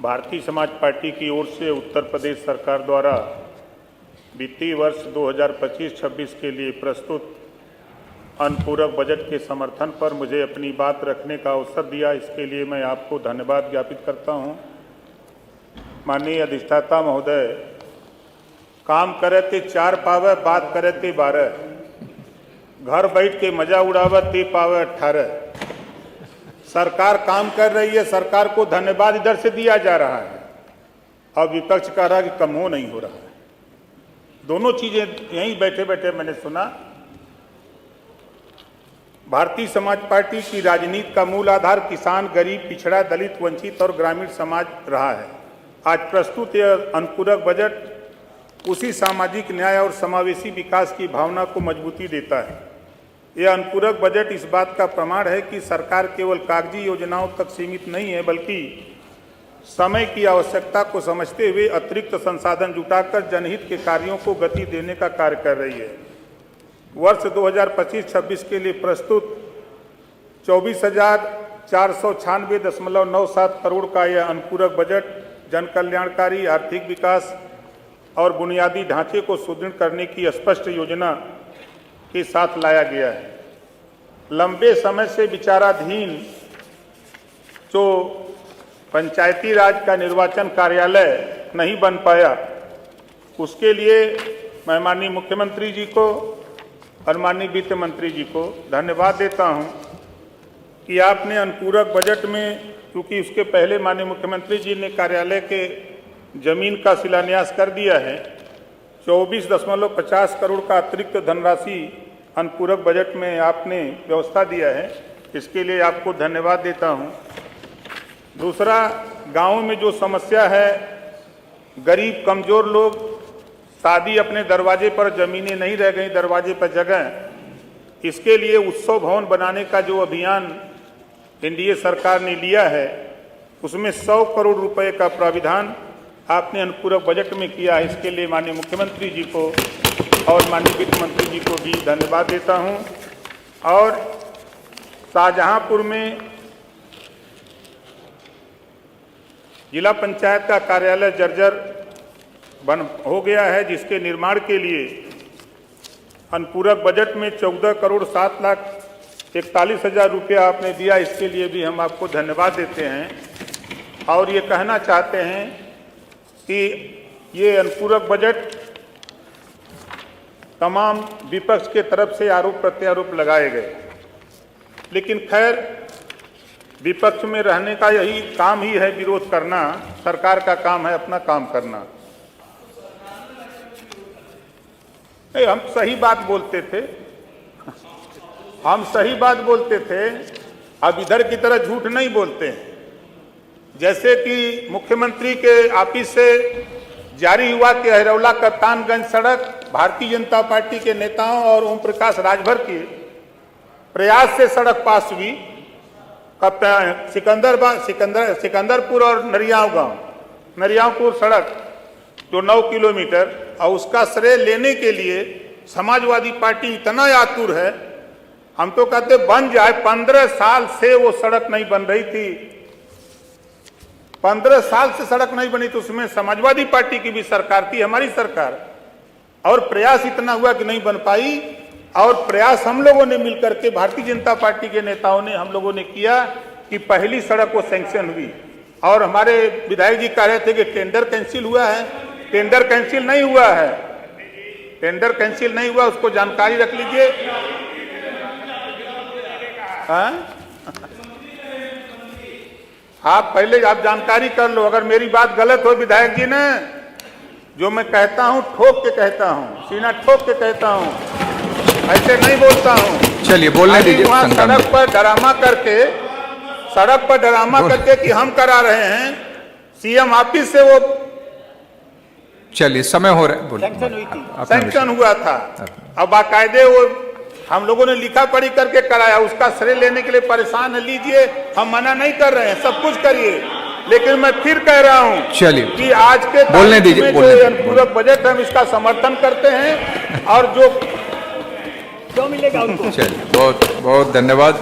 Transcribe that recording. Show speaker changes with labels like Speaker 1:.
Speaker 1: Bharatiya Samaj party की ओर से उत्तर प्रदेश सरकार द्वारा वित्तीय वर्ष 2025-26 के लिए प्रस्तुत अनुपूरक बजट के समर्थन पर मुझे अपनी बात रखने का अवसर दिया, इसके लिए मैं आपको धन्यवाद ज्ञापित करता हूं। माननीय अधिष्ठाता महोदय, काम करे ते 4 पावे, बात करे ते 12, घर बैठ के मजा उड़ावे ते पावे 18। सरकार काम कर रही है, सरकार को धन्यवाद इधर से दिया जा रहा है और विपक्ष कह रहा है कि कम हो नहीं हो रहा है। दोनों चीजें यहीं बैठे बैठे मैंने सुना। भारतीय समाज पार्टी की राजनीति का मूल आधार किसान, गरीब, पिछड़ा, दलित, वंचित और ग्रामीण समाज रहा है। आज प्रस्तुत यह अनुपूरक बजट उसी सामाजिक न्याय और समावेशी विकास की भावना को मजबूती देता है। यह अनुपूरक बजट इस बात का प्रमाण है कि सरकार केवल कागजी योजनाओं तक सीमित नहीं है, बल्कि समय की आवश्यकता को समझते हुए अतिरिक्त संसाधन जुटाकर जनहित के कार्यों को गति देने का कार्य कर रही है। वर्ष 2025-26 के लिए प्रस्तुत 24,496.97 करोड़ का यह अनुपूरक बजट जन कल्याणकारी, आर्थिक विकास और बुनियादी ढांचे को सुदृढ़ करने की स्पष्ट योजना के साथ लाया गया है। लंबे समय से विचाराधीन जो पंचायती राज का निर्वाचन कार्यालय नहीं बन पाया, उसके लिए मैं माननीय मुख्यमंत्री जी को और माननीय वित्त मंत्री जी को धन्यवाद देता हूं कि आपने अनुपूरक बजट में, क्योंकि उसके पहले माननीय मुख्यमंत्री जी ने कार्यालय के जमीन का शिलान्यास कर दिया है, 24.50 करोड़ का अतिरिक्त धनराशि अनुपूरक बजट में आपने व्यवस्था दिया है, इसके लिए आपको धन्यवाद देता हूं। दूसरा, गांव में जो समस्या है, गरीब कमजोर लोग, शादी अपने दरवाजे पर, जमीनें नहीं रह गई दरवाजे पर जगह, इसके लिए उत्सव भवन बनाने का जो अभियान एनडीए सरकार ने लिया है, उसमें 100 करोड़ रुपए का प्राविधान आपने अनुपूरक बजट में किया है। इसके लिए माननीय मुख्यमंत्री जी को और माननीय वित्त मंत्री जी को भी धन्यवाद देता हूं। और शाहजहांपुर में जिला पंचायत का कार्यालय जर्जर बन हो गया है, जिसके निर्माण के लिए अनुपूरक बजट में 14,07,41,000 रुपया आपने दिया, इसके लिए भी हम आपको धन्यवाद देते हैं। और ये कहना चाहते हैं कि ये अनुपूरक बजट तमाम विपक्ष के तरफ से आरोप प्रत्यारोप लगाए गए, लेकिन खैर विपक्ष में रहने का यही काम ही है, विरोध करना। सरकार का काम है अपना काम करना। नहीं, हम सही बात बोलते थे, हम सही बात बोलते थे। अब इधर की तरह झूठ नहीं बोलते हैं। जैसे कि मुख्यमंत्री के ऑफिस से जारी हुआ कि अहिरौला कप्तानगंज सड़क भारतीय जनता पार्टी के नेताओं और ओम प्रकाश राजभर के प्रयास से सड़क पास हुई। सिकंदरपुर और नरियावपुर सड़क जो 9 किलोमीटर, और उसका श्रेय लेने के लिए समाजवादी पार्टी इतना आतुर है। हम तो कहते बन जाए, 15 साल से वो सड़क नहीं बन रही थी, 15 साल से सड़क नहीं बनी, तो उसमें समाजवादी पार्टी की भी सरकार थी, हमारी सरकार, और प्रयास इतना हुआ कि नहीं बन पाई। और प्रयास हम लोगों ने मिलकर के, भारतीय जनता पार्टी के नेताओं ने, हम लोगों ने किया कि पहली सड़क वो सैंक्शन हुई। और हमारे विधायक जी कह रहे थे कि टेंडर कैंसिल हुआ है। टेंडर कैंसिल नहीं हुआ है, टेंडर कैंसिल नहीं हुआ, उसको जानकारी रख लीजिए। आप पहले आप जानकारी कर लो। अगर मेरी बात गलत हो विधायक जी ने, जो मैं कहता हूं ठोक के कहता हूं, सीना ठोक के कहता हूं, ऐसे नहीं बोलता हूं।
Speaker 2: चलिए बोलने दीजिए।
Speaker 1: सड़क पर ड्रामा करके कि हम करा रहे हैं, सीएम ऑफिस से वो,
Speaker 2: चलिए समय हो रहा है,
Speaker 1: सैंक्शन हुई थी, सैंक्शन हुआ था। अब बाकायदे वो हम लोगों ने लिखा पढ़ी करके कराया, उसका श्रेय लेने के लिए परेशान है। लीजिए, हम मना नहीं कर रहे हैं, सब कुछ करिए, लेकिन मैं फिर कह रहा हूं
Speaker 2: चलिए
Speaker 1: कि आज के
Speaker 2: बोलने दीजिए।
Speaker 1: अनुपूरक बजट हम इसका समर्थन करते हैं, और जो मिलेगा उनको।
Speaker 2: चलिए, बहुत बहुत धन्यवाद।